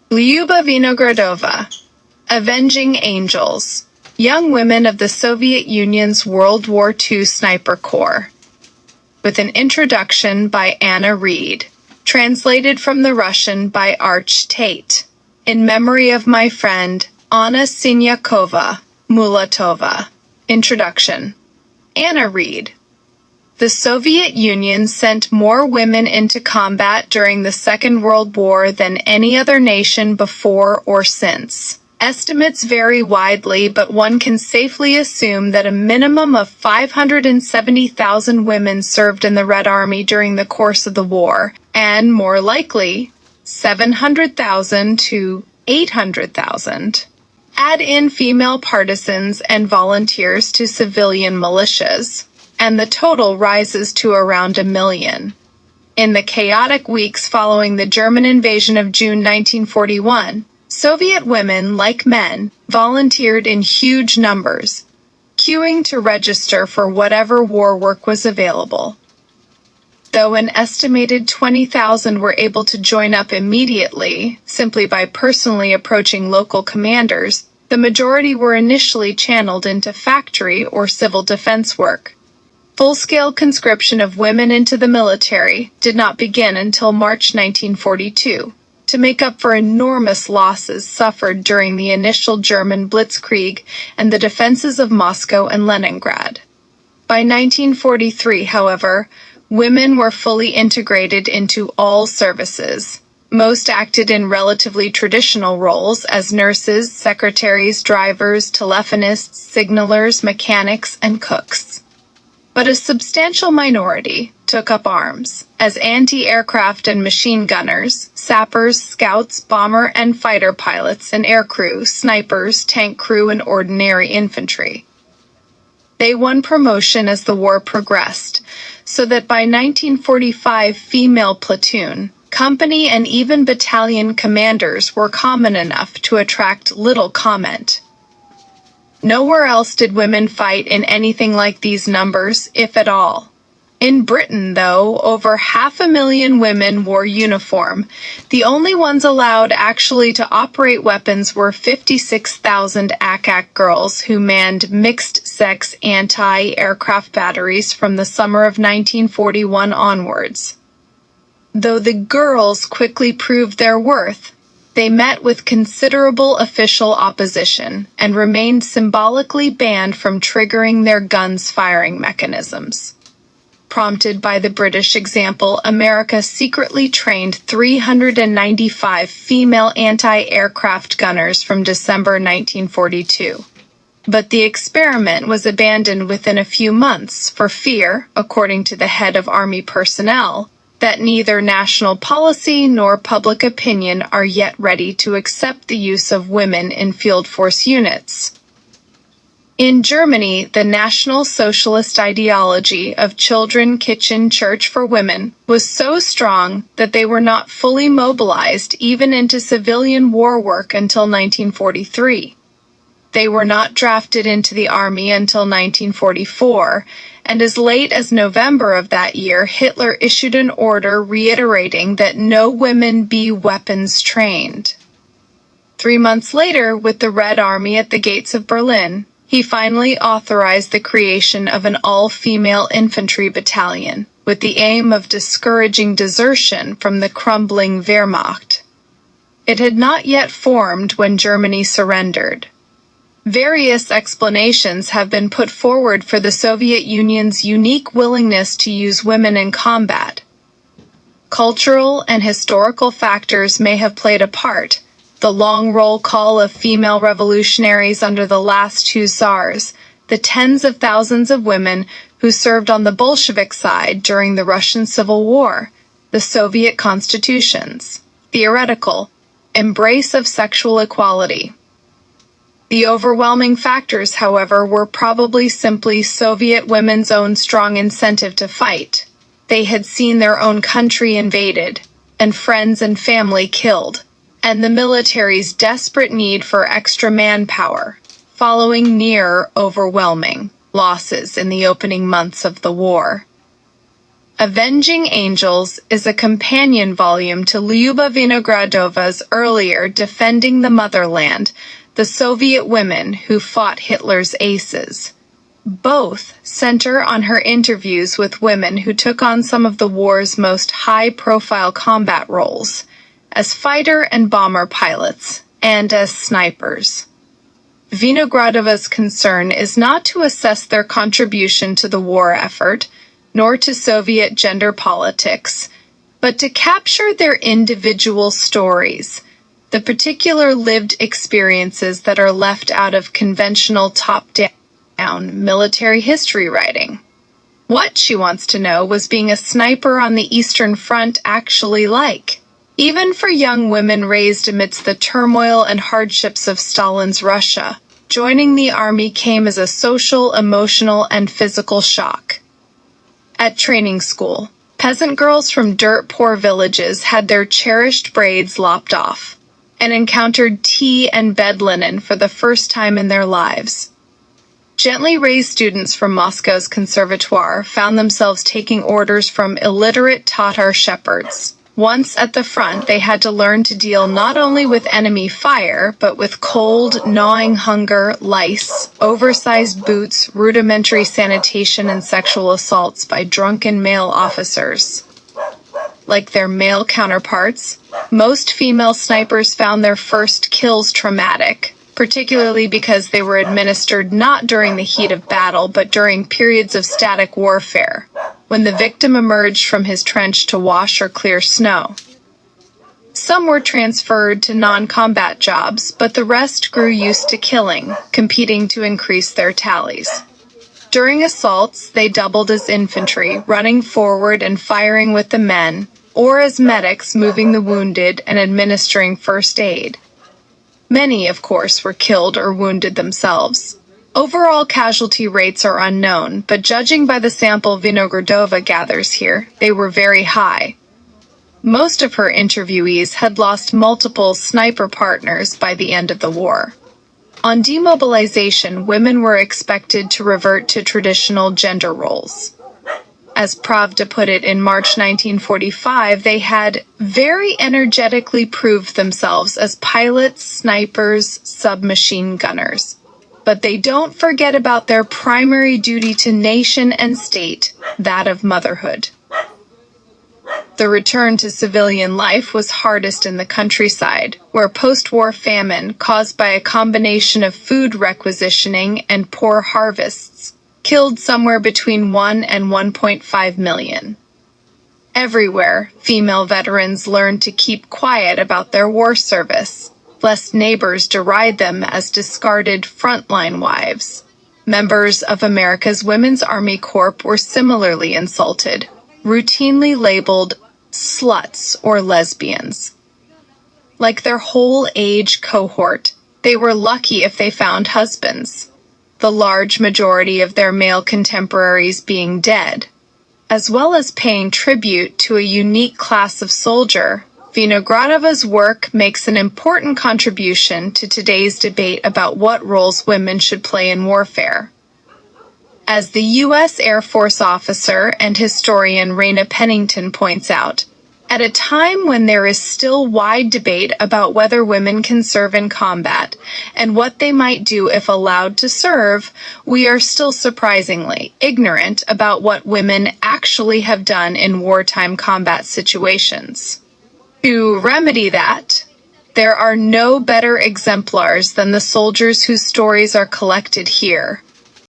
Lyuba Vinogradova, Avenging Angels, Young Women of the Soviet Union's World War II Sniper Corps, with an introduction by Anna Reed, translated from the Russian by Arch Tate, in memory of my friend Anna Sinyakova Mulatova. Introduction. Anna Reed. The Soviet Union sent more women into combat during the Second World War than any other nation before or since. Estimates vary widely, but one can safely assume that a minimum of 570,000 women served in the Red Army during the course of the war, and more likely, 700,000 to 800,000. Add in female partisans and volunteers to civilian militias, and the total rises to around 1 million. In the chaotic weeks following the German invasion of June 1941, Soviet women, like men, volunteered in huge numbers, queuing to register for whatever war work was available. Though an estimated 20,000 were able to join up immediately, simply by personally approaching local commanders, the majority were initially channeled into factory or civil defense work. Full-scale conscription of women into the military did not begin until March 1942, to make up for enormous losses suffered during the initial German blitzkrieg and the defenses of Moscow and Leningrad. By 1943, however, women were fully integrated into all services. Most acted in relatively traditional roles as nurses, secretaries, drivers, telephonists, signalers, mechanics, and cooks. But a substantial minority took up arms as anti-aircraft and machine gunners, sappers, scouts, bomber and fighter pilots and aircrew, snipers, tank crew, and ordinary infantry. They won promotion as the war progressed, so that by 1945 female platoon, company, and even battalion commanders were common enough to attract little comment. Nowhere else did women fight in anything like these numbers, if at all. In Britain, though, over 500,000 women wore uniform. The only ones allowed actually to operate weapons were 56,000 ACAC girls who manned mixed-sex anti-aircraft batteries from the summer of 1941 onwards. Though the girls quickly proved their worth, they met with considerable official opposition and remained symbolically banned from triggering their guns' firing mechanisms. Prompted by the British example, America secretly trained 395 female anti-aircraft gunners from December 1942. But the experiment was abandoned within a few months for fear, according to the head of Army personnel, that neither national policy nor public opinion are yet ready to accept the use of women in field force units. In Germany, the National Socialist ideology of children, kitchen, church for women was so strong that they were not fully mobilized even into civilian war work until 1943. They were not drafted into the army until 1944, and as late as November of that year, Hitler issued an order reiterating that no women be weapons trained. 3 months later, with the Red Army at the gates of Berlin, he finally authorized the creation of an all-female infantry battalion, with the aim of discouraging desertion from the crumbling Wehrmacht. It had not yet formed when Germany surrendered. Various explanations have been put forward for the Soviet Union's unique willingness to use women in combat. Cultural and historical factors may have played a part. The long roll call of female revolutionaries under the last two czars, the tens of thousands of women who served on the Bolshevik side during the Russian Civil War, the Soviet constitutions, theoretical embrace of sexual equality. The overwhelming factors, however, were probably simply Soviet women's own strong incentive to fight. They had seen their own country invaded, and friends and family killed, and the military's desperate need for extra manpower, following near overwhelming losses in the opening months of the war. Avenging Angels is a companion volume to Lyuba Vinogradova's earlier Defending the Motherland, the Soviet women who fought Hitler's aces. Both center on her interviews with women who took on some of the war's most high-profile combat roles, as fighter and bomber pilots, and as snipers. Vinogradova's concern is not to assess their contribution to the war effort, nor to Soviet gender politics, but to capture their individual stories, the particular lived experiences that are left out of conventional top-down military history writing. What, she wants to know, was being a sniper on the Eastern Front actually like? Even for young women raised amidst the turmoil and hardships of Stalin's Russia, joining the army came as a social, emotional, and physical shock. At training school, peasant girls from dirt-poor villages had their cherished braids lopped off and encountered tea and bed linen for the first time in their lives. Gently raised students from Moscow's conservatoire found themselves taking orders from illiterate Tatar shepherds. Once at the front, they had to learn to deal not only with enemy fire, but with cold, gnawing hunger, lice, oversized boots, rudimentary sanitation, and sexual assaults by drunken male officers. Like their male counterparts, most female snipers found their first kills traumatic, particularly because they were administered not during the heat of battle, but during periods of static warfare, when the victim emerged from his trench to wash or clear snow. Some were transferred to non-combat jobs, but the rest grew used to killing, competing to increase their tallies. During assaults, they doubled as infantry, running forward and firing with the men, or as medics moving the wounded and administering first aid. Many, of course, were killed or wounded themselves. Overall casualty rates are unknown, but judging by the sample Vinogradova gathers here, they were very high. Most of her interviewees had lost multiple sniper partners by the end of the war. On demobilization, women were expected to revert to traditional gender roles. As Pravda put it in March 1945, they had very energetically proved themselves as pilots, snipers, submachine gunners. But they don't forget about their primary duty to nation and state, that of motherhood. The return to civilian life was hardest in the countryside, where post-war famine, caused by a combination of food requisitioning and poor harvests, killed somewhere between 1 and 1.5 million. Everywhere, female veterans learned to keep quiet about their war service, lest neighbors deride them as discarded frontline wives. Members of America's Women's Army Corps were similarly insulted, routinely labeled sluts or lesbians. Like their whole age cohort, they were lucky if they found husbands, the large majority of their male contemporaries being dead. As well as paying tribute to a unique class of soldier, Vinogradova's work makes an important contribution to today's debate about what roles women should play in warfare. As the U.S. Air Force officer and historian Raina Pennington points out, at a time when there is still wide debate about whether women can serve in combat and what they might do if allowed to serve, we are still surprisingly ignorant about what women actually have done in wartime combat situations. To remedy that, there are no better exemplars than the soldiers whose stories are collected here,